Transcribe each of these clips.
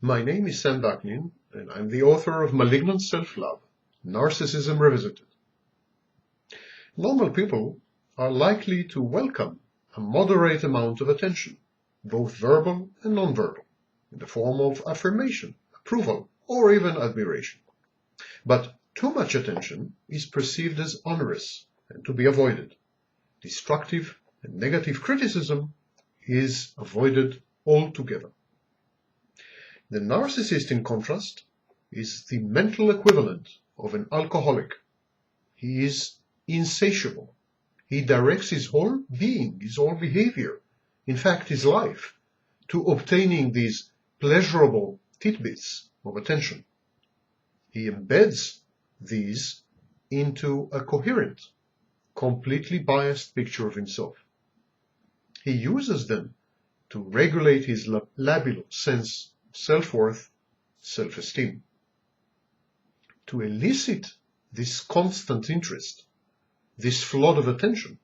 My name is Sam Vaknin, and I'm the author of Malignant Self-Love, Narcissism Revisited. Normal people are likely to welcome a moderate amount of attention, both verbal and nonverbal, in the form of affirmation, approval, or even admiration. But too much attention is perceived as onerous and to be avoided. Destructive and negative criticism is avoided altogether. The narcissist, in contrast, is the mental equivalent of an alcoholic. He is insatiable. He directs his whole being, his whole behavior, in fact his life, to obtaining these pleasurable tidbits of attention. He embeds these into a coherent, completely biased picture of himself. He uses them to regulate his labilal sense of self-worth, self-esteem. To elicit this constant interest, this flood of attention,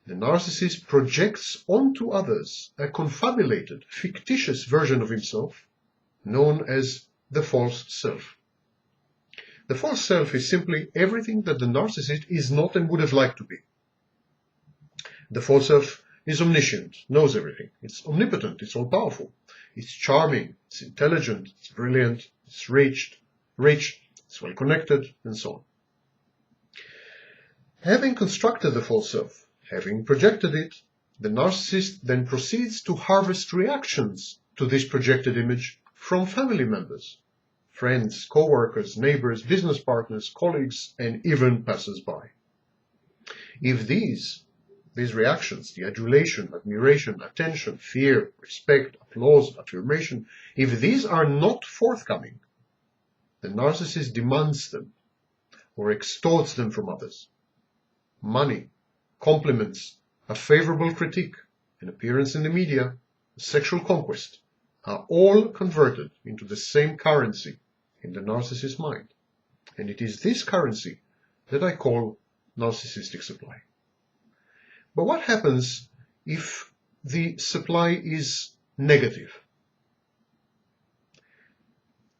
the narcissist projects onto others a confabulated, fictitious version of himself known as the false self. The false self is simply everything that the narcissist is not and would have liked to be. The false self is omniscient, knows everything. It's omnipotent, it's all-powerful. It's charming, it's intelligent, it's brilliant, it's rich, it's well-connected, and so on. Having constructed the false self, having projected it, the narcissist then proceeds to harvest reactions to this projected image from family members, friends, co-workers, neighbors, business partners, colleagues, and even passers-by. If these reactions, the adulation, admiration, attention, fear, respect, applause, affirmation, if these are not forthcoming, the narcissist demands them or extorts them from others. Money, compliments, a favorable critique, an appearance in the media, a sexual conquest are all converted into the same currency in the narcissist's mind. And it is this currency that I call narcissistic supply. But what happens if the supply is negative?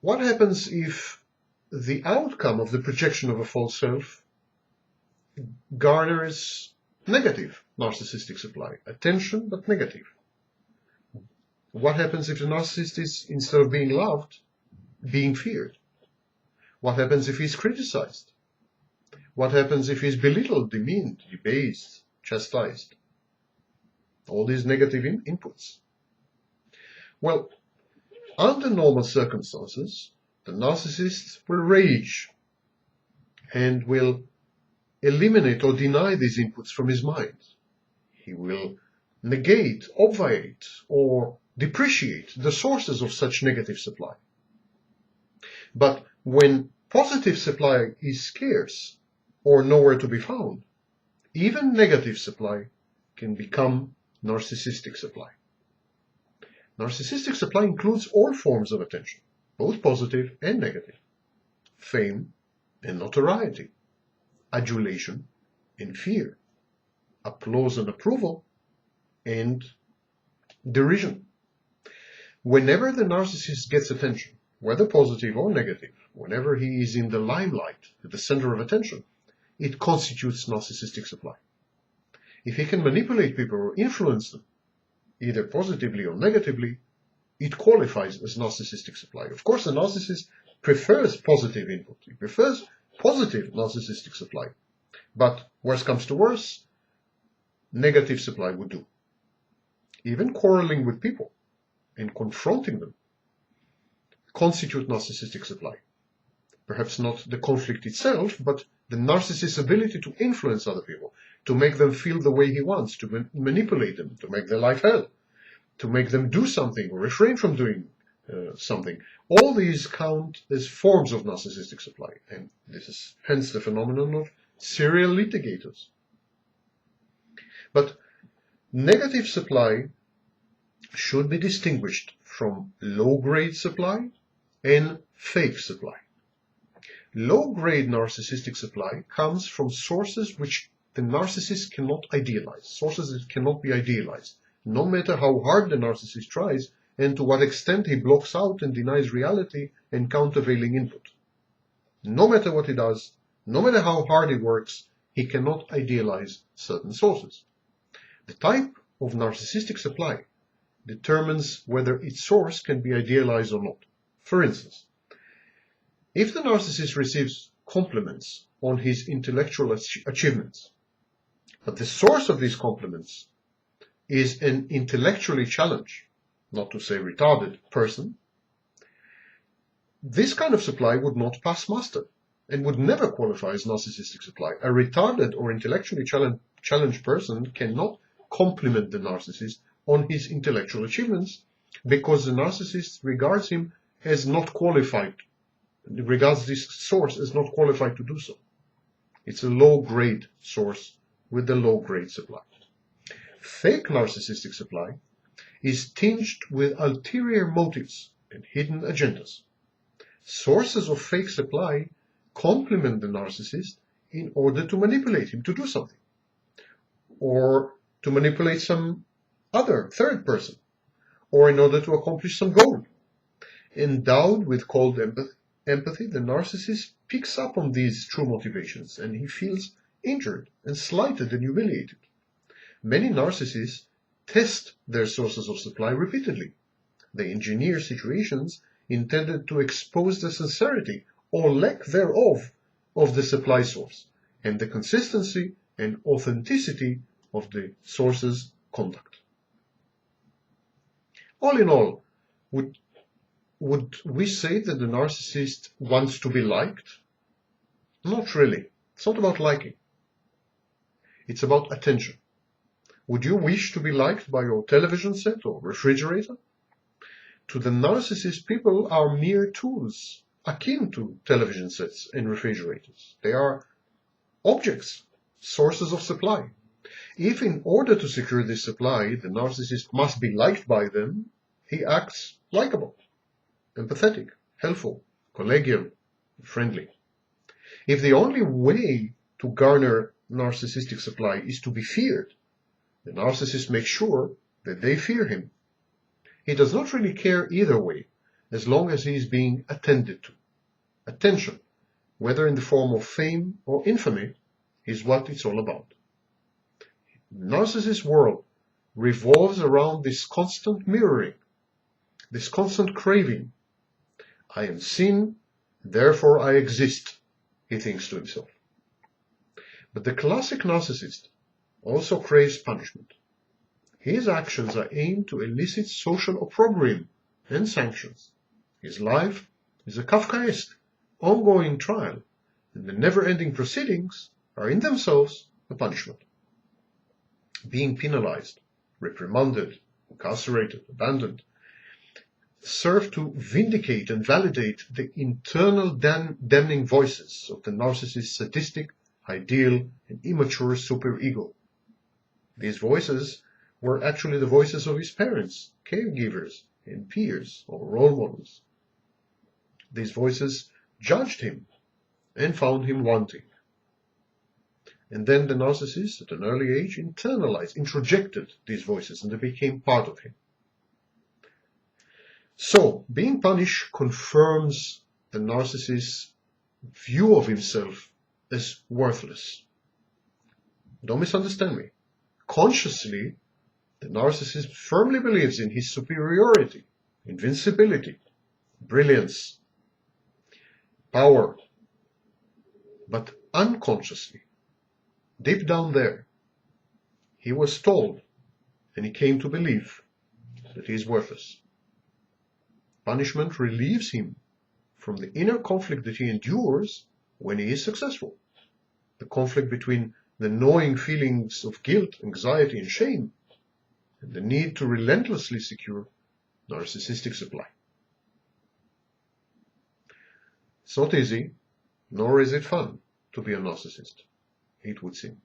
What happens if the outcome of the projection of a false self garners negative narcissistic supply? Attention, but negative. What happens if the narcissist is, instead of being loved, being feared? What happens if he's criticized? What happens if he's belittled, demeaned, debased, chastised? All these negative inputs. Well, under normal circumstances, the narcissist will rage and will eliminate or deny these inputs from his mind. He will negate, obviate, or depreciate the sources of such negative supply. But when positive supply is scarce or nowhere to be found, even negative supply can become narcissistic supply. Narcissistic supply includes all forms of attention, both positive and negative, fame and notoriety, adulation and fear, applause and approval, and derision. Whenever the narcissist gets attention, whether positive or negative, whenever he is in the limelight, at the center of attention, it constitutes narcissistic supply. If he can manipulate people or influence them, either positively or negatively, it qualifies as narcissistic supply. Of course, the narcissist prefers positive input. He prefers positive narcissistic supply. But worse comes to worse, negative supply would do. Even quarreling with people and confronting them constitute narcissistic supply. Perhaps not the conflict itself, but the narcissist's ability to influence other people, to make them feel the way he wants, to manipulate them, to make their life hell, to make them do something or refrain from doing something. All these count as forms of narcissistic supply, and this is hence the phenomenon of serial litigators. But negative supply should be distinguished from low-grade supply and fake supply. Low-grade narcissistic supply comes from sources which the narcissist cannot idealize, sources that cannot be idealized. No matter how hard the narcissist tries, and to what extent he blocks out and denies reality and countervailing input. No matter what he does, no matter how hard he works, he cannot idealize certain sources. The type of narcissistic supply determines whether its source can be idealized or not. For instance, if the narcissist receives compliments on his intellectual achievements, but the source of these compliments is an intellectually challenged, not to say retarded, person, this kind of supply would not pass muster and would never qualify as narcissistic supply. A retarded or intellectually challenged person cannot compliment the narcissist on his intellectual achievements because the narcissist regards him as not qualified, regards this source as not qualified to do so. It's a low-grade source with a low-grade supply. Fake narcissistic supply is tinged with ulterior motives and hidden agendas. Sources of fake supply compliment the narcissist in order to manipulate him to do something, or to manipulate some other third person, or in order to accomplish some goal. Endowed with cold empathy, the narcissist picks up on these true motivations and he feels injured and slighted and humiliated. Many narcissists test their sources of supply repeatedly. They engineer situations intended to expose the sincerity or lack thereof of the supply source and the consistency and authenticity of the source's conduct. All in all, would we say that the narcissist wants to be liked? Not really. It's not about liking. It's about attention. Would you wish to be liked by your television set or refrigerator? To the narcissist, people are mere tools, akin to television sets and refrigerators. They are objects, sources of supply. If in order to secure this supply, the narcissist must be liked by them, he acts likable, empathetic, helpful, collegial, friendly. If the only way to garner narcissistic supply is to be feared, the narcissist makes sure that they fear him. He does not really care either way, as long as he is being attended to. Attention, whether in the form of fame or infamy, is what it's all about. The narcissist world revolves around this constant mirroring, this constant craving. I am seen, therefore I exist, he thinks to himself. But the classic narcissist also craves punishment. His actions are aimed to elicit social opprobrium and sanctions. His life is a Kafkaesque, ongoing trial, and the never-ending proceedings are in themselves a punishment. Being penalized, reprimanded, incarcerated, abandoned, serve to vindicate and validate the internal damning voices of the narcissist's sadistic, ideal, and immature superego. These voices were actually the voices of his parents, caregivers, and peers or role models. These voices judged him and found him wanting. And then the narcissist, at an early age, internalized, introjected these voices, and they became part of him. So, being punished confirms the narcissist's view of himself as worthless. Don't misunderstand me. Consciously, the narcissist firmly believes in his superiority, invincibility, brilliance, power. But unconsciously, deep down there, he was told and he came to believe that he is worthless. Punishment relieves him from the inner conflict that he endures when he is successful. The conflict between the gnawing feelings of guilt, anxiety, and shame, and the need to relentlessly secure narcissistic supply. It's not easy, nor is it fun to be a narcissist, it would seem.